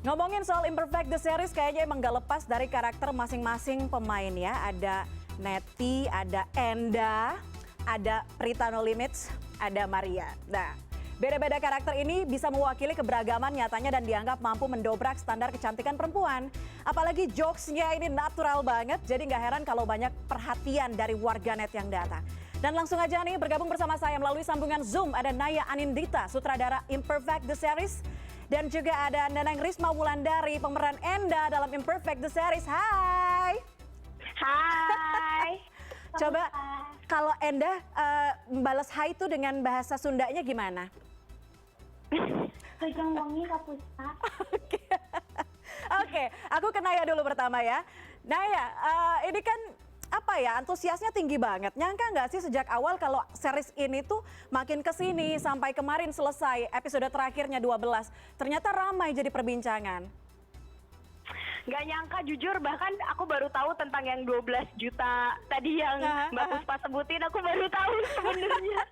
Ngomongin soal Imperfect the Series kayaknya emang gak lepas dari karakter masing-masing pemain ya. Ada Neti, ada Enda, ada Prita No Limits, ada Maria. Nah, beda-beda karakter ini bisa mewakili keberagaman nyatanya dan dianggap mampu mendobrak standar kecantikan perempuan. Apalagi jokesnya ini natural banget, jadi nggak heran kalau banyak perhatian dari warganet yang datang. Dan langsung aja nih bergabung bersama saya melalui sambungan Zoom ada Naya Anindita, sutradara Imperfect the Series. Dan juga ada Neneng Risma Wulandari, pemeran Enda dalam Imperfect the Series. Hai! Hai! Coba kalau Enda membalas hai itu dengan bahasa Sundanya gimana? Pegang wangi Kapusta. Oke, aku ke Naya dulu pertama ya. Naya, ini kan apa ya, antusiasnya tinggi banget. Nyangka nggak sih sejak awal kalau series ini tuh makin kesini sampai kemarin selesai episode terakhirnya 12. Ternyata ramai jadi perbincangan. Gak nyangka jujur, bahkan aku baru tahu tentang yang 12 juta tadi yang Mbak Puspa sebutin, aku baru tahu sebenarnya.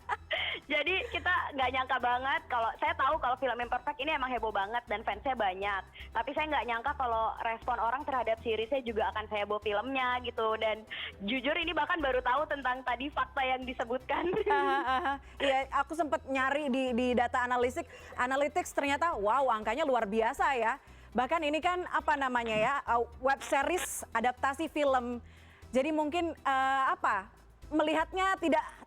Jadi kita nggak nyangka banget kalau saya tahu kalau film Imperfect ini emang heboh banget dan fansnya banyak. Tapi saya nggak nyangka kalau respon orang terhadap seriesnya juga akan seheboh filmnya gitu. Dan jujur ini bahkan baru tahu tentang tadi fakta yang disebutkan. Iya, aku sempat nyari di data analytics ternyata wow angkanya luar biasa ya. Bahkan ini kan apa namanya ya, web series adaptasi film. Jadi mungkin melihatnya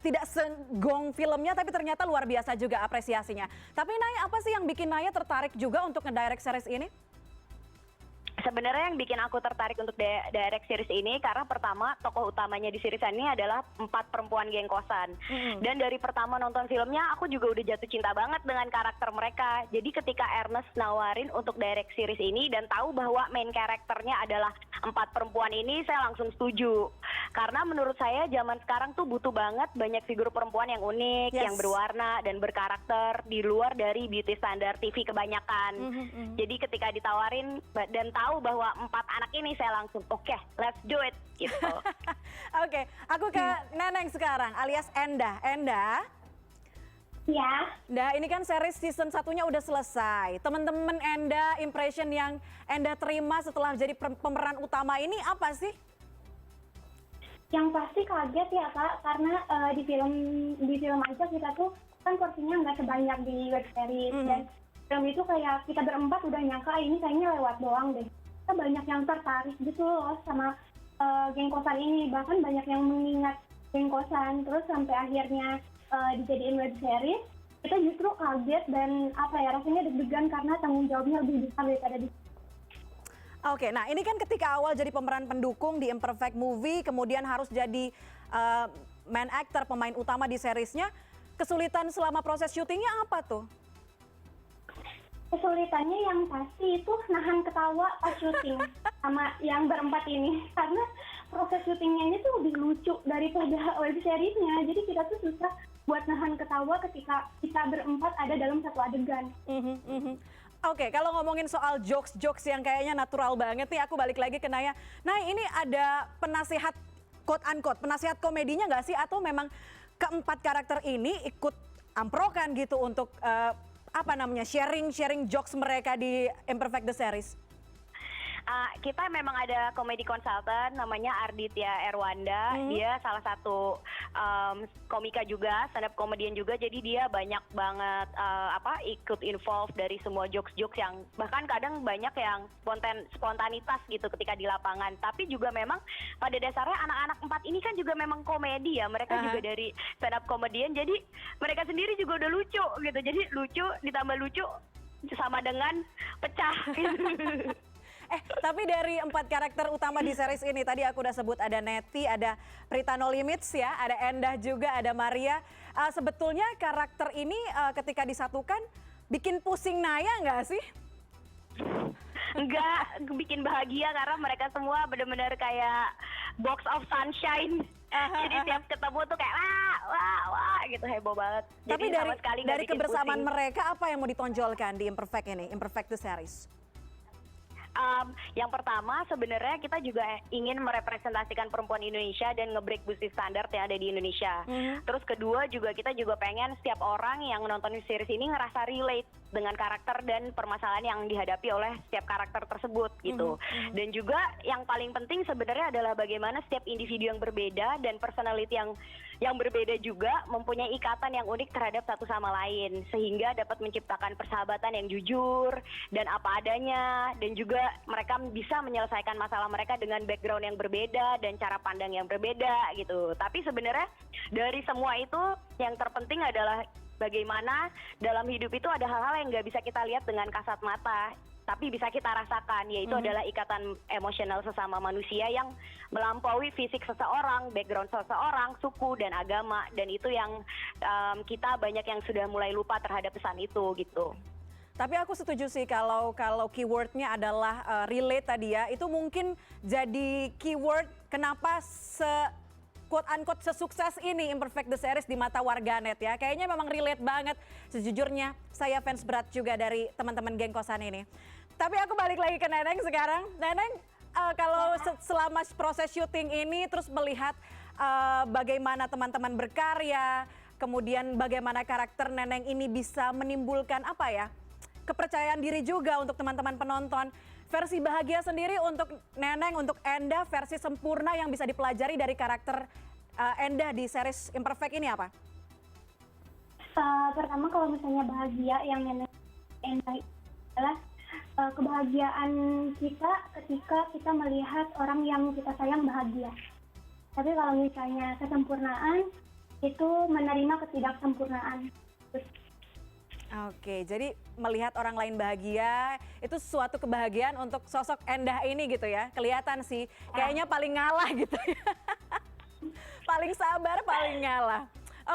tidak segong filmnya tapi ternyata luar biasa juga apresiasinya. Tapi Naya, apa sih yang bikin Naya tertarik juga untuk ngedirect series ini? Sebenarnya yang bikin aku tertarik untuk direct series ini karena pertama tokoh utamanya di series ini adalah 4 perempuan geng kosan. Dan dari pertama nonton filmnya aku juga udah jatuh cinta banget dengan karakter mereka. Jadi ketika Ernest nawarin untuk direct series ini dan tahu bahwa main karakternya adalah 4 perempuan ini, saya langsung setuju. Karena menurut saya zaman sekarang tuh butuh banget banyak figur perempuan yang unik, yang berwarna dan berkarakter di luar dari beauty standar TV kebanyakan. Jadi ketika ditawarin dan tahu bahwa 4 anak ini, saya langsung oke, let's do it gitu. Oke, aku ke Neneng sekarang alias Enda. Enda. Ya. Nah, ini kan series season 1-nya udah selesai. Temen-temen Enda, impression yang Enda terima setelah jadi pemeran utama ini apa sih? Yang pasti kaget ya Kak, karena di film aja kita tuh kan porsinya nggak sebanyak di web series. Dan film itu kayak kita berempat udah nyangka ini kayaknya lewat doang deh. Kita banyak yang tertarik gitu loh sama geng kosan ini. Bahkan banyak yang mengingat geng kosan, terus sampai akhirnya dijadiin web series. Kita justru kaget dan rasanya deg-degan karena tanggung jawabnya lebih besar daripada di. Oke, nah ini kan ketika awal jadi pemeran pendukung di Imperfect Movie, kemudian harus jadi main actor, pemain utama di seriesnya. Kesulitan selama proses syutingnya apa tuh? Kesulitannya yang pasti itu nahan ketawa pas syuting sama yang berempat ini. Karena proses syutingnya ini tuh lebih lucu daripada web seriesnya. Jadi kita tuh susah buat nahan ketawa ketika kita berempat ada dalam satu adegan. Oke, kalau ngomongin soal jokes yang kayaknya natural banget nih, aku balik lagi ke Naya. Nah, ini ada penasihat quote-unquote, penasihat komedinya nggak sih? Atau memang keempat karakter ini ikut amprokan gitu untuk sharing jokes mereka di Imperfect the Series? Kita memang ada komedi consultant namanya Arditya Erwanda. Dia salah satu komika juga, stand up comedian juga. Jadi dia banyak banget ikut involve dari semua jokes-jokes yang bahkan kadang banyak yang spontanitas gitu ketika di lapangan. Tapi juga memang pada dasarnya anak-anak 4 ini kan juga memang komedi ya. Mereka juga dari stand up comedian. Jadi mereka sendiri juga udah lucu gitu. Jadi lucu ditambah lucu sama dengan pecah gitu. Tapi dari 4 karakter utama di series ini, tadi aku udah sebut ada Neti, ada Prita No Limits ya, ada Endah juga, ada Maria. Sebetulnya karakter ini ketika disatukan bikin pusing Naya nggak sih? Enggak, bikin bahagia karena mereka semua benar-benar kayak box of sunshine. Jadi tiap ketemu tuh kayak wah gitu, heboh banget. Tapi jadi dari kebersamaan mereka apa yang mau ditonjolkan di Imperfect ini, Imperfect the Series? Yang pertama sebenarnya kita juga ingin merepresentasikan perempuan Indonesia dan nge-break beauty standard yang ada di Indonesia. Terus kedua juga kita juga pengen setiap orang yang nonton series ini ngerasa relate dengan karakter dan permasalahan yang dihadapi oleh setiap karakter tersebut gitu. Dan juga yang paling penting sebenarnya adalah bagaimana setiap individu yang berbeda dan personality yang berbeda juga mempunyai ikatan yang unik terhadap satu sama lain, sehingga dapat menciptakan persahabatan yang jujur dan apa adanya, dan juga mereka bisa menyelesaikan masalah mereka dengan background yang berbeda dan cara pandang yang berbeda gitu. Tapi sebenarnya dari semua itu yang terpenting adalah bagaimana dalam hidup itu ada hal-hal yang nggak bisa kita lihat dengan kasat mata, tapi bisa kita rasakan, yaitu adalah ikatan emosional sesama manusia yang melampaui fisik seseorang, background seseorang, suku, dan agama. Dan itu yang kita banyak yang sudah mulai lupa terhadap pesan itu gitu. Tapi aku setuju sih kalau keywordnya adalah relate tadi ya, itu mungkin jadi keyword kenapa quote-unquote sesukses ini Imperfect the Series di mata warganet ya. Kayaknya memang relate banget. Sejujurnya saya fans berat juga dari teman-teman geng kosan ini. Tapi aku balik lagi ke Neneng sekarang. Neneng, kalau selama proses syuting ini terus melihat bagaimana teman-teman berkarya, kemudian bagaimana karakter Neneng ini bisa menimbulkan apa ya, kepercayaan diri juga untuk teman-teman penonton. Versi bahagia sendiri untuk Neneng, untuk Enda, versi sempurna yang bisa dipelajari dari karakter Enda di series Imperfect ini apa? Pertama kalau misalnya bahagia yang Neneng Enda adalah kebahagiaan kita ketika kita melihat orang yang kita sayang bahagia. Tapi kalau misalnya kesempurnaan itu menerima ketidaksempurnaan. Oke, jadi melihat orang lain bahagia itu suatu kebahagiaan untuk sosok Endah ini gitu ya. Kelihatan sih, kayaknya paling ngalah gitu ya. Paling sabar, paling ngalah.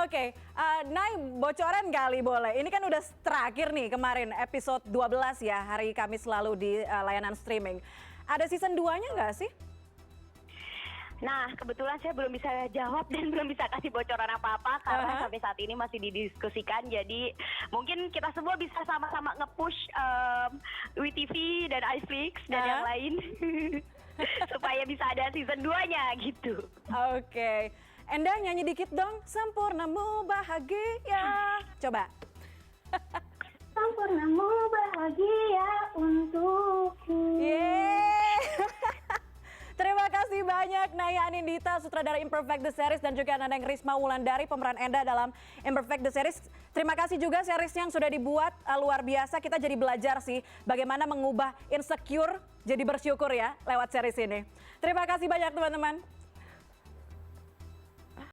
Oke, Nay, bocoran kali boleh. Ini kan udah terakhir nih kemarin episode 12 ya, hari Kamis lalu di layanan streaming. Ada season 2-nya nggak sih? Nah, kebetulan saya belum bisa jawab dan belum bisa kasih bocoran apa-apa karena sampai saat ini masih didiskusikan. Jadi mungkin kita semua bisa sama-sama nge-push WeTV dan iFlix dan yang lain supaya bisa ada season 2-nya gitu. Oke. Enda nyanyi dikit dong, sempurnamu bahagia. Coba. Sempurnamu bahagia untukku. Yeay. Terima kasih banyak Naya Anindita, sutradara Imperfect the Series, dan juga Neneng Risma Wulandari, pemeran Enda dalam Imperfect the Series. Terima kasih juga seriesnya yang sudah dibuat, luar biasa. Kita jadi belajar sih bagaimana mengubah insecure jadi bersyukur ya lewat series ini. Terima kasih banyak teman-teman.